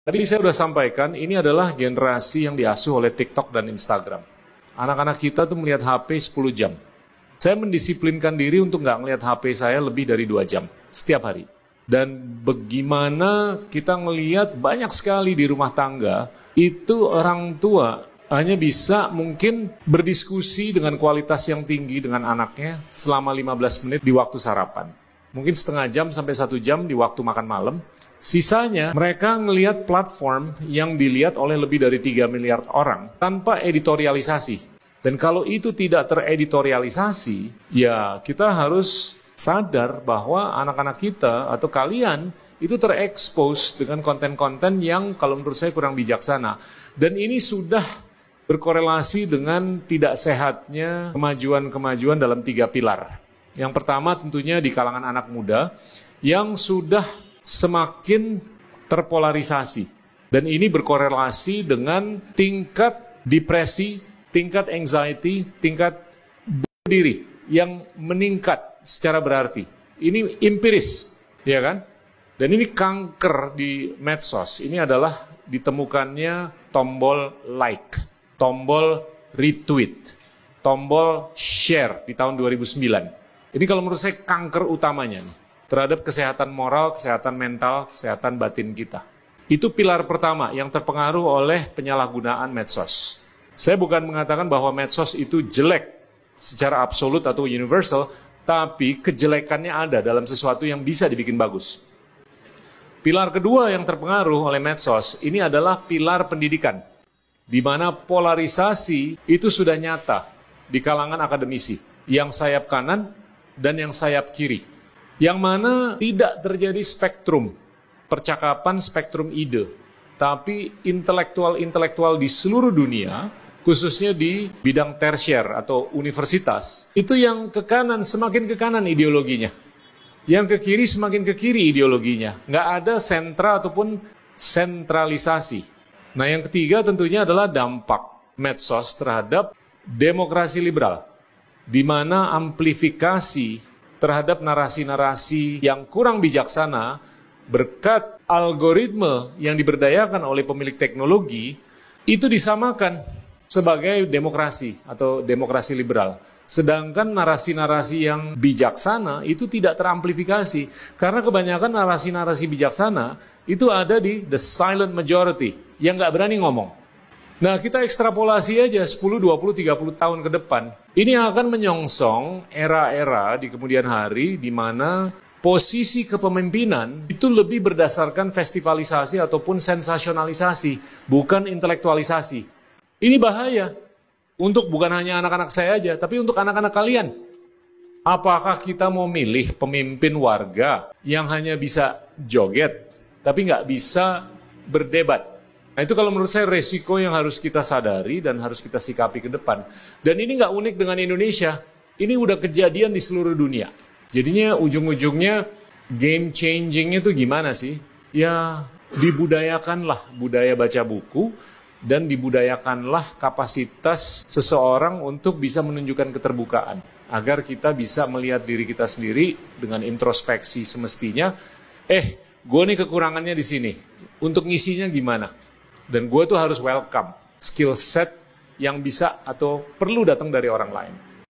Tadi saya sudah sampaikan, ini adalah generasi yang diasuh oleh TikTok dan Instagram. Anak-anak kita tuh melihat HP 10 jam. Saya mendisiplinkan diri untuk nggak ngelihat HP saya lebih dari 2 jam setiap hari. Dan bagaimana kita ngelihat banyak sekali di rumah tangga, itu orang tua hanya bisa mungkin berdiskusi dengan kualitas yang tinggi dengan anaknya selama 15 menit di waktu sarapan. Mungkin setengah jam sampai 1 jam di waktu makan malam. Sisanya mereka ngelihat platform yang dilihat oleh lebih dari 3 miliar orang tanpa editorialisasi. Dan kalau itu tidak tereditorialisasi, ya kita harus sadar bahwa anak-anak kita atau kalian itu terekspos dengan konten-konten yang kalau menurut saya kurang bijaksana. Dan ini sudah berkorelasi dengan tidak sehatnya kemajuan-kemajuan dalam 3 pilar. Yang pertama tentunya di kalangan anak muda yang sudah semakin terpolarisasi. Dan ini berkorelasi dengan tingkat depresi, tingkat anxiety, tingkat bunuh diri yang meningkat secara berarti. Ini empiris, ya kan? Dan ini kanker di medsos. Ini adalah ditemukannya tombol like, tombol retweet, tombol share di tahun 2009. Ini kalau menurut saya kanker utamanya nih, terhadap kesehatan moral, kesehatan mental, kesehatan batin kita. Itu pilar pertama yang terpengaruh oleh penyalahgunaan medsos. Saya bukan mengatakan bahwa medsos itu jelek secara absolut atau universal, tapi kejelekannya ada dalam sesuatu yang bisa dibikin bagus. Pilar kedua yang terpengaruh oleh medsos, ini adalah pilar pendidikan, di mana polarisasi itu sudah nyata di kalangan akademisi, yang sayap kanan dan yang sayap kiri. Yang mana tidak terjadi spektrum percakapan, spektrum ide. Tapi intelektual-intelektual di seluruh dunia, khususnya di bidang tersier atau universitas, itu yang ke kanan, semakin ke kanan ideologinya. Yang ke kiri, semakin ke kiri ideologinya. Nggak ada sentra ataupun sentralisasi. Nah yang ketiga tentunya adalah dampak medsos terhadap demokrasi liberal, di mana amplifikasi terhadap narasi-narasi yang kurang bijaksana berkat algoritma yang diberdayakan oleh pemilik teknologi itu disamakan sebagai demokrasi atau demokrasi liberal. Sedangkan narasi-narasi yang bijaksana itu tidak teramplifikasi karena kebanyakan narasi-narasi bijaksana itu ada di the silent majority yang nggak berani ngomong. Nah, kita ekstrapolasi aja 10, 20, 30 tahun ke depan. Ini akan menyongsong era-era di kemudian hari di mana posisi kepemimpinan itu lebih berdasarkan festivalisasi ataupun sensasionalisasi, bukan intelektualisasi. Ini bahaya untuk bukan hanya anak-anak saya aja, tapi untuk anak-anak kalian. Apakah kita mau milih pemimpin warga yang hanya bisa joget, tapi nggak bisa berdebat? Nah itu kalau menurut saya resiko yang harus kita sadari dan harus kita sikapi ke depan. Dan ini nggak unik dengan Indonesia, ini udah kejadian di seluruh dunia. Jadinya ujung-ujungnya game changing itu gimana sih? Ya dibudayakanlah budaya baca buku dan dibudayakanlah kapasitas seseorang untuk bisa menunjukkan keterbukaan. Agar kita bisa melihat diri kita sendiri dengan introspeksi semestinya, gue nih kekurangannya di sini, untuk ngisinya gimana? Dan gue tuh harus welcome skill set yang bisa atau perlu datang dari orang lain.